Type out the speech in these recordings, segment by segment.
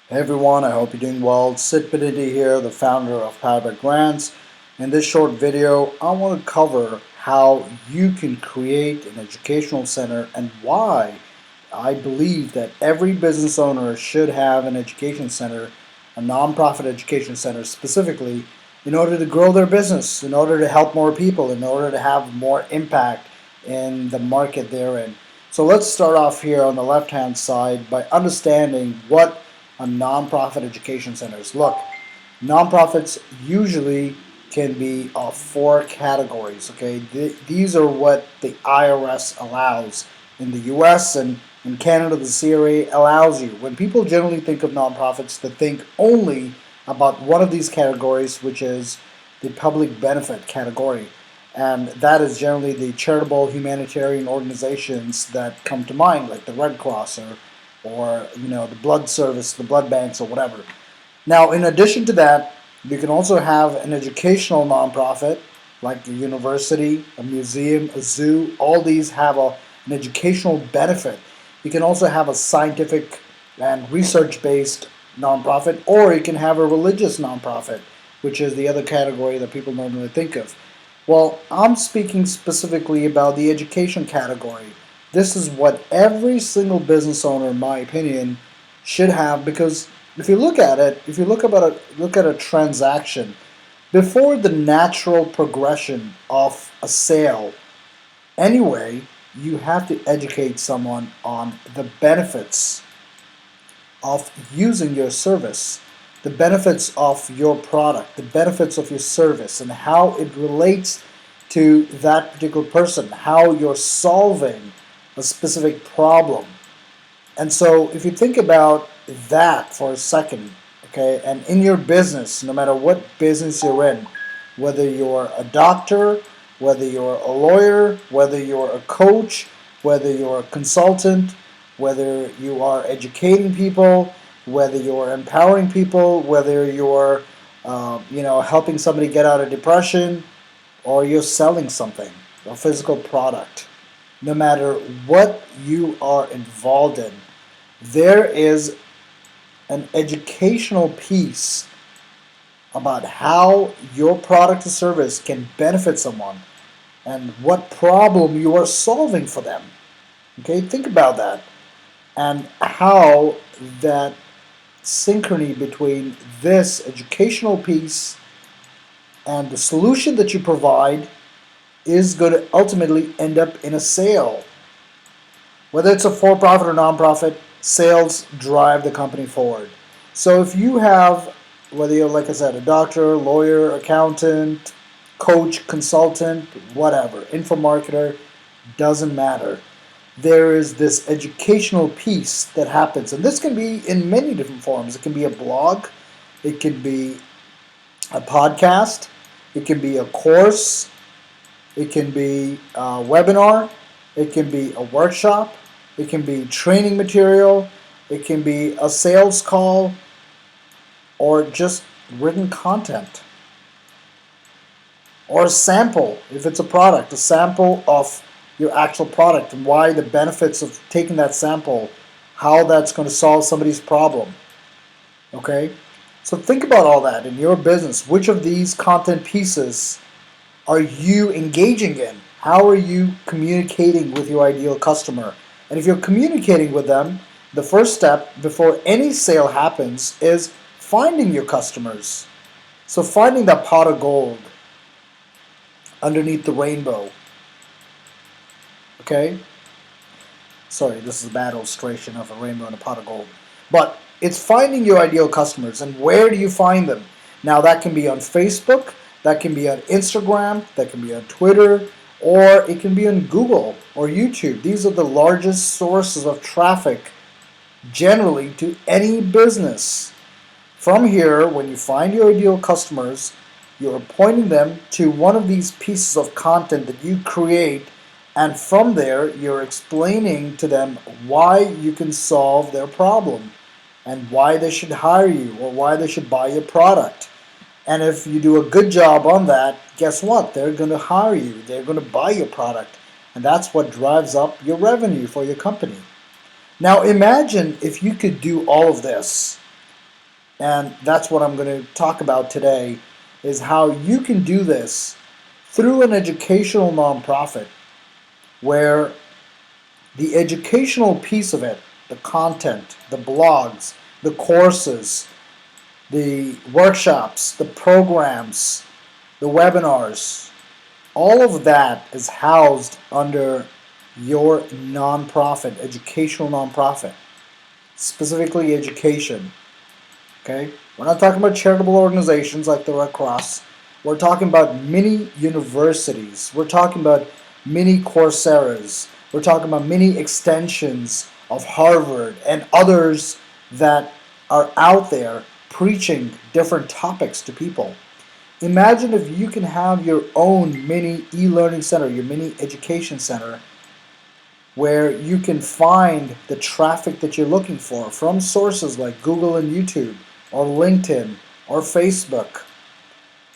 Hey everyone, I hope you're doing well. Sid Benity here, the founder of Powerbet Grants. In this short video, I want to cover how you can create an educational center and why I believe that every business owner should have an education center, a nonprofit education center specifically, in order to grow their business, in order to help more people, in order to have more impact in the market they're in. So let's start off here on the left-hand side by understanding what a nonprofit education centers. Look, nonprofits usually can be of four categories. Okay, these are what the IRS allows in the U.S. and in Canada. The CRA allows you. When people generally think of nonprofits, they think only about one of these categories, which is the public benefit category. And that is generally the charitable humanitarian organizations that come to mind, like the Red Cross or the blood service, the blood banks, or whatever. Now, in addition to that, you can also have an educational nonprofit like a university, a museum, a zoo. All these have an educational benefit. You can also have a scientific and research-based nonprofit, or you can have a religious nonprofit, which is the other category that people normally think of. Well, I'm speaking specifically about the education category. This is what every single business owner, in my opinion, should have, because if you look at it, if you look at a transaction, before the natural progression of a sale, anyway, you have to educate someone on the benefits of using your service, the benefits of your product, the benefits of your service, and how it relates to that particular person, how you're solving a specific problem. And so if you think about that for a second, okay, and in your business, no matter what business you're in, whether you're a doctor, whether you're a lawyer, whether you're a coach, whether you're a consultant, whether you are educating people, whether you're empowering people, whether you're helping somebody get out of depression, or you're selling something, a physical product, no matter what you are involved in, there is an educational piece about how your product or service can benefit someone and what problem you are solving for them. Okay, think about that and how that synchrony between this educational piece and the solution that you provide is going to ultimately end up in a sale. Whether it's a for-profit or non-profit, sales drive the company forward. So if you have, whether you're, like I said, a doctor, lawyer, accountant, coach, consultant, whatever, info marketer, doesn't matter. There is this educational piece that happens. And this can be in many different forms. It can be a blog. It can be a podcast. It can be a course. It can be a webinar. It can be a workshop. It can be training material. It can be a sales call or just written content. Or a sample, if it's a product, a sample of your actual product and why the benefits of taking that sample, how that's going to solve somebody's problem. Okay? So think about all that in your business. Which of these content pieces are you engaging in? How are you communicating with your ideal customer? And if you're communicating with them, the first step before any sale happens is finding your customers. So finding that pot of gold underneath the rainbow. Okay? Sorry, this is a bad illustration of a rainbow and a pot of gold. But it's finding your ideal customers. And where do you find them? Now that can be on Facebook, that can be on Instagram, that can be on Twitter, or it can be on Google or YouTube. These are the largest sources of traffic generally to any business. From here, when you find your ideal customers, you're pointing them to one of these pieces of content that you create, and from there, you're explaining to them why you can solve their problem and why they should hire you or why they should buy your product. And if you do a good job on that, guess what? They're going to hire you. They're going to buy your product. And that's what drives up your revenue for your company. Now imagine if you could do all of this And that's what I'm going to talk about today, is how you can do this through an educational nonprofit where the educational piece of it, the content, the blogs, the courses, the workshops, the programs, the webinars, all of that is housed under your nonprofit, educational nonprofit, specifically education. Okay? We're not talking about charitable organizations like the Red Cross. We're talking about mini universities. We're talking about mini Coursera's. We're talking about mini extensions of Harvard and others that are out there preaching different topics to people. Imagine if you can have your own mini e-learning center, your mini education center, where you can find the traffic that you're looking for from sources like Google and YouTube or LinkedIn or Facebook.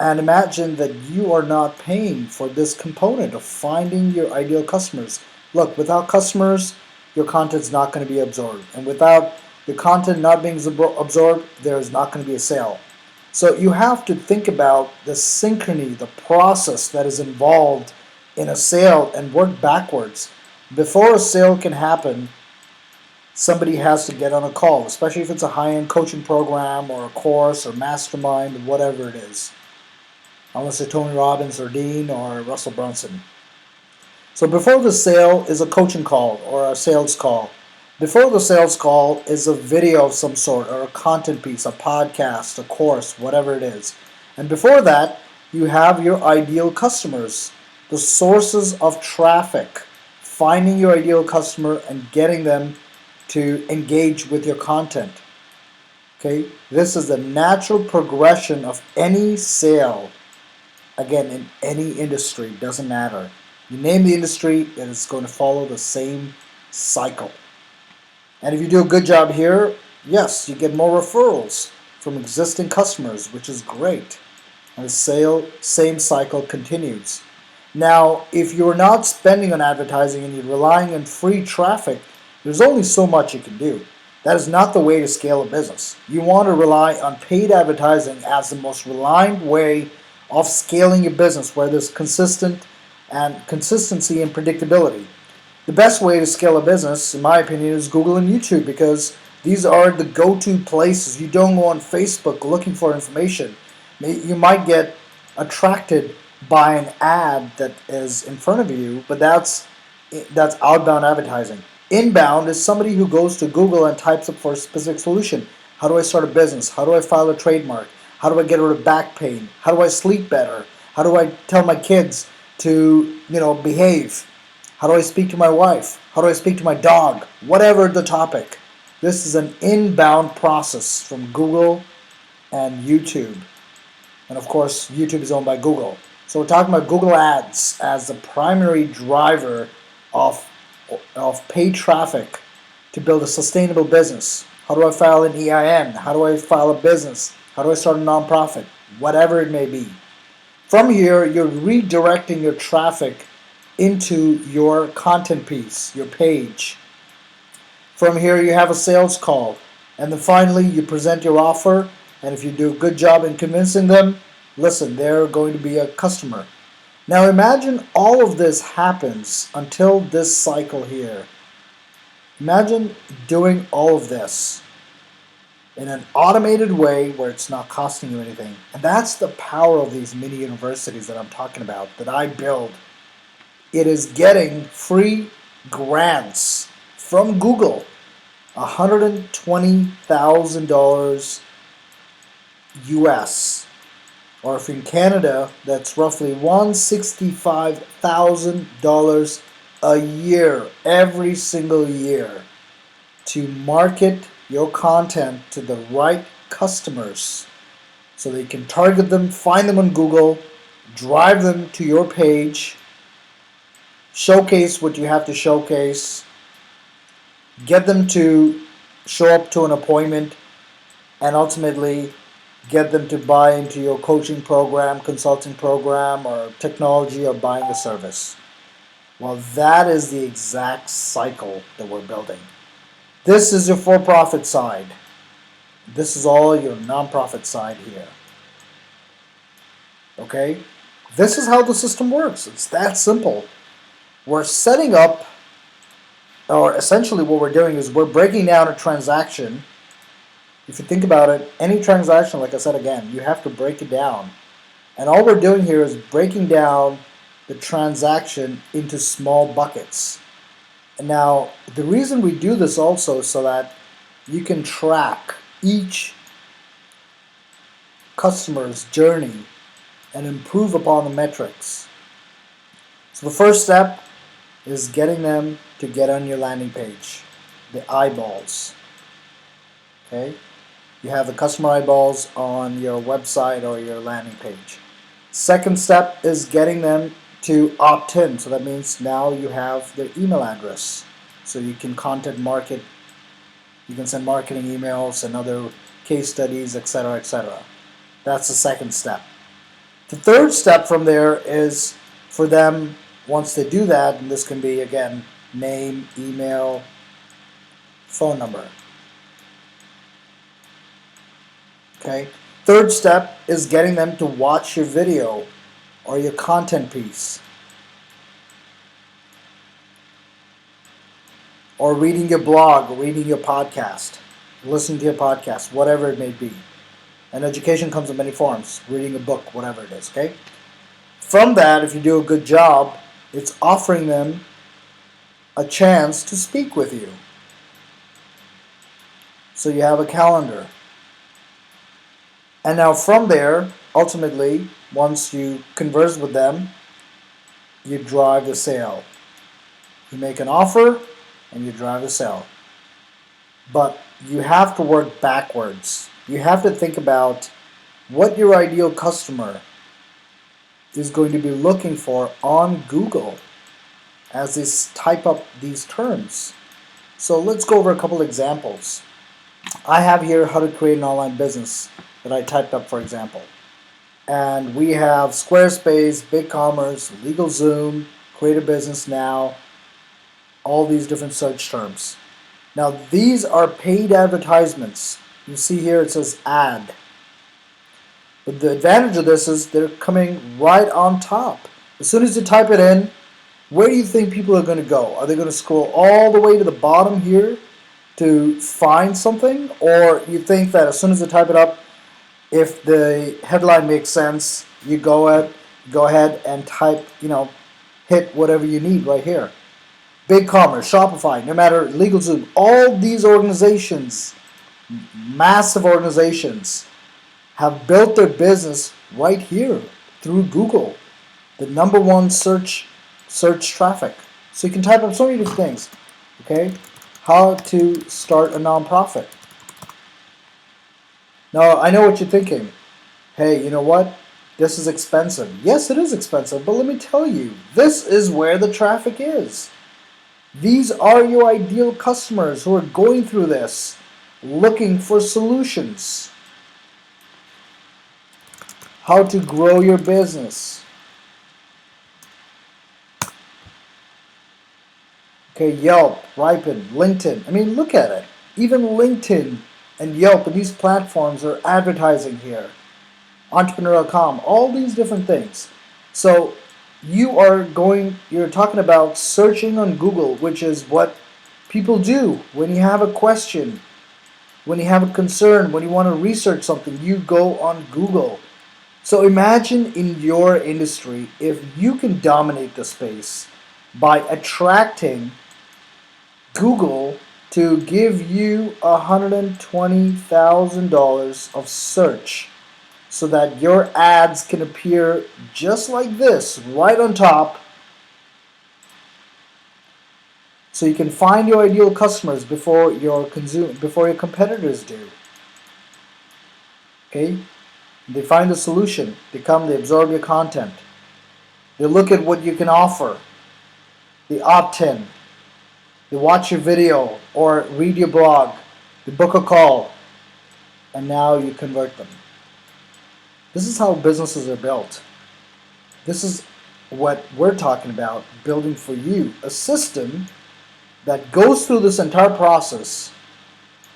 And imagine that you are not paying for this component of finding your ideal customers. Look, without customers, your content's not going to be absorbed. And without the content not being absorbed, there's not going to be a sale. So you have to think about the synchrony, the process that is involved in a sale and work backwards. Before a sale can happen, somebody has to get on a call, especially if it's a high-end coaching program or a course or mastermind, whatever it is. Unless it's Tony Robbins or Dean or Russell Brunson. So before the sale is a coaching call or a sales call. Before the sales call is a video of some sort or a content piece, a podcast, a course, whatever it is. And before that, you have your ideal customers, the sources of traffic, finding your ideal customer and getting them to engage with your content. Okay, this is the natural progression of any sale. Again, in any industry, doesn't matter. You name the industry, and it's going to follow the same cycle. And if you do a good job here, yes, you get more referrals from existing customers, which is great. And the same cycle continues. Now, if you're not spending on advertising and you're relying on free traffic, there's only so much you can do. That is not the way to scale a business. You want to rely on paid advertising as the most reliant way of scaling your business, where there's consistency and predictability. The best way to scale a business, in my opinion, is Google and YouTube, because these are the go-to places. You don't go on Facebook looking for information. You might get attracted by an ad that is in front of you, but that's outbound advertising. Inbound is somebody who goes to Google and types up for a specific solution. How do I start a business? How do I file a trademark? How do I get rid of back pain? How do I sleep better? How do I tell my kids to, behave? How do I speak to my wife? How do I speak to my dog? Whatever the topic. This is an inbound process from Google and YouTube. And of course, YouTube is owned by Google. So we're talking about Google Ads as the primary driver of paid traffic to build a sustainable business. How do I file an EIN? How do I file a business? How do I start a nonprofit? Whatever it may be. From here, you're redirecting your traffic into your content piece, your page. From here, you have a sales call. And then finally, you present your offer. And if you do a good job in convincing them, listen, they're going to be a customer. Now imagine all of this happens until this cycle here. Imagine doing all of this in an automated way where it's not costing you anything. And that's the power of these mini universities that I'm talking about, that I build. It is getting free grants from Google, $120,000 US. Or if in Canada, that's roughly $165,000 a year, every single year, to market your content to the right customers so they can target them, find them on Google, drive them to your page, showcase what you have to showcase, get them to show up to an appointment, and ultimately get them to buy into your coaching program, consulting program, or technology, or buying a service. Well, that is the exact cycle that we're building. This is your for-profit side. This is all your nonprofit side here. Okay? This is how the system works. It's that simple. We're setting up, or essentially what we're doing is we're breaking down a transaction. If you think about it, any transaction, like I said again, you have to break it down. And all we're doing here is breaking down the transaction into small buckets. And now, the reason we do this also is so that you can track each customer's journey and improve upon the metrics. So the first step is getting them to get on your landing page, the eyeballs. Okay? You have the customer eyeballs on your website or your landing page. Second step is getting them to opt in. So that means now you have their email address. So you can content market, you can send marketing emails and other case studies, etc., etc. That's the second step. The third step from there is for them, once they do that, and this can be, again, name, email, phone number. Okay. Third step is getting them to watch your video or your content piece, or reading your blog, or reading your podcast, listening to your podcast, whatever it may be. And education comes in many forms, reading a book, whatever it is, okay? From that, if you do a good job, it's offering them a chance to speak with you. So you have a calendar. And now from there, ultimately, once you converse with them, you drive the sale. You make an offer and you drive the sale. But you have to work backwards. You have to think about what your ideal customer is going to be looking for on Google as they type up these terms. So let's go over a couple examples. I have here how to create an online business that I typed up, for example. And we have Squarespace, BigCommerce, LegalZoom, Create a Business Now, all these different search terms. Now these are paid advertisements. You see here it says ad. But the advantage of this is they're coming right on top. As soon as you type it in, where do you think people are going to go? Are they going to scroll all the way to the bottom here to find something? Or you think that as soon as they type it up, if the headline makes sense, you go ahead and type, hit whatever you need right here. BigCommerce, Shopify, no matter, LegalZoom, all these organizations, massive organizations, have built their business right here through Google, the #1 search traffic. So you can type up so many different things. Okay, how to start a nonprofit. Now I know what you're thinking. Hey, you know what? This is expensive. Yes, it is expensive, but let me tell you, this is where the traffic is. These are your ideal customers who are going through this, looking for solutions. How to grow your business. Okay, Yelp, Ripen, LinkedIn. I mean, look at it. Even LinkedIn and Yelp and these platforms are advertising here. Entrepreneur.com, all these different things. So you're talking about searching on Google, which is what people do when you have a question, when you have a concern, when you want to research something, you go on Google. So imagine in your industry if you can dominate the space by attracting Google to give you $120,000 of search so that your ads can appear just like this, right on top, so you can find your ideal customers before your competitors do. Okay? They find the solution. They absorb your content. They look at what you can offer. They opt in. They watch your video or read your blog. They book a call. And now you convert them. This is how businesses are built. This is what we're talking about, building for you. A system that goes through this entire process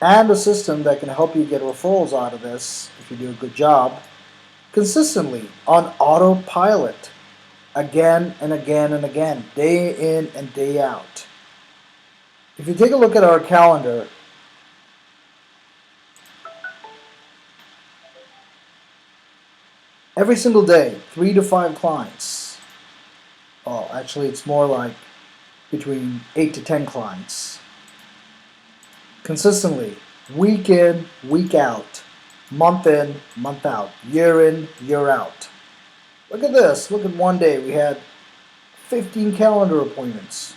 and a system that can help you get referrals out of this if you do a good job consistently on autopilot again and again and again, day in and day out. If you take a look at our calendar, every single day, 3 to 5 clients. Well, actually, it's more like between 8 to 10 clients. Consistently, week in, week out, month in, month out, year in, year out. Look at this. Look at one day we had 15 calendar appointments.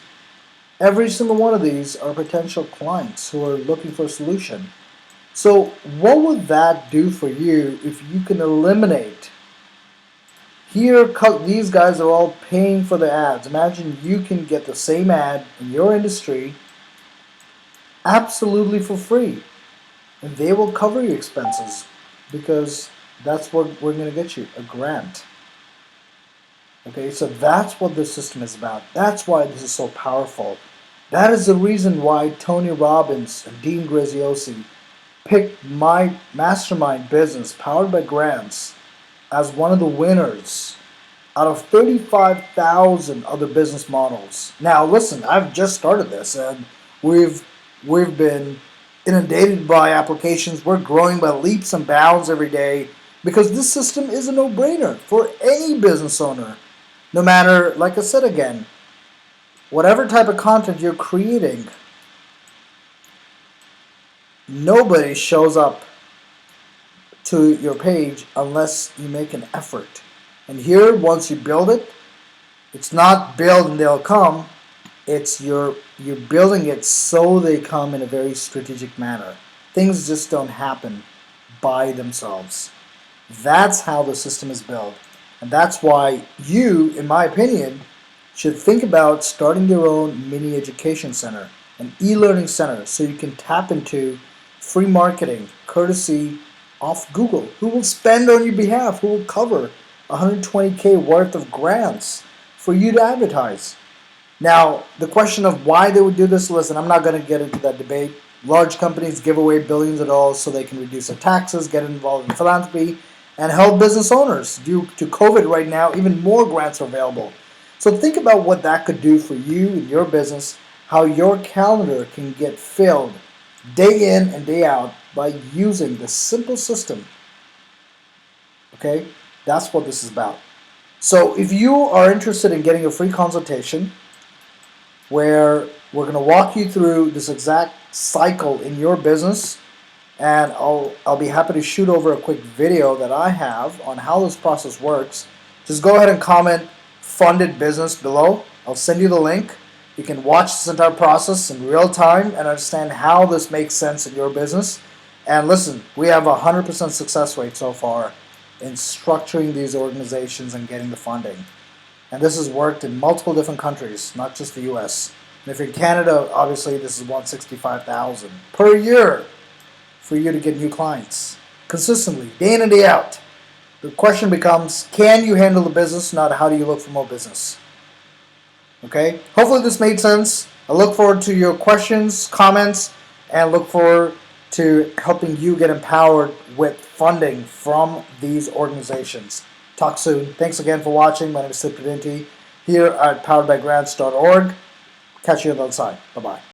Every single one of these are potential clients who are looking for a solution. So what would that do for you if you can eliminate? Here, these guys are all paying for the ads. Imagine you can get the same ad in your industry absolutely for free. And they will cover your expenses because that's what we're going to get you, a grant. Okay, so that's what this system is about. That's why this is so powerful. That is the reason why Tony Robbins and Dean Graziosi picked my mastermind business, Powered by Grants, as one of the winners out of 35,000 other business models. Now, listen, I've just started this, and we've been inundated by applications. We're growing by leaps and bounds every day because this system is a no-brainer for any business owner. No matter, like I said again, whatever type of content you're creating, nobody shows up to your page unless you make an effort. And here, once you build it, it's not build and they'll come. It's you're building it so they come in a very strategic manner. Things just don't happen by themselves. That's how the system is built. And that's why you, in my opinion, should think about starting your own mini education center, an e-learning center, so you can tap into free marketing courtesy of Google, who will spend on your behalf, who will cover $120K worth of grants for you to advertise. Now, the question of why they would do this, listen, I'm not going to get into that debate. Large companies give away billions of dollars so they can reduce their taxes, get involved in philanthropy, and help business owners. Due to COVID right now, even more grants are available. So think about what that could do for you and your business, how your calendar can get filled day in and day out by using this simple system. Okay? That's what this is about. So if you are interested in getting a free consultation where we're going to walk you through this exact cycle in your business, and I'll be happy to shoot over a quick video that I have on how this process works. Just go ahead and comment funded business below. I'll send you the link. You can watch this entire process in real time and understand how this makes sense in your business. And listen, we have a 100% success rate so far in structuring these organizations and getting the funding. And this has worked in multiple different countries, not just the US. And if you're in Canada, obviously this is $165,000 per year for you to get new clients consistently, day in and day out. The question becomes, can you handle the business, not how do you look for more business? Okay? Hopefully this made sense. I look forward to your questions, comments, and look forward to helping you get empowered with funding from these organizations. Talk soon. Thanks again for watching. My name is Sid Pradinti here at poweredbygrants.org. Catch you on the other side. Bye-bye.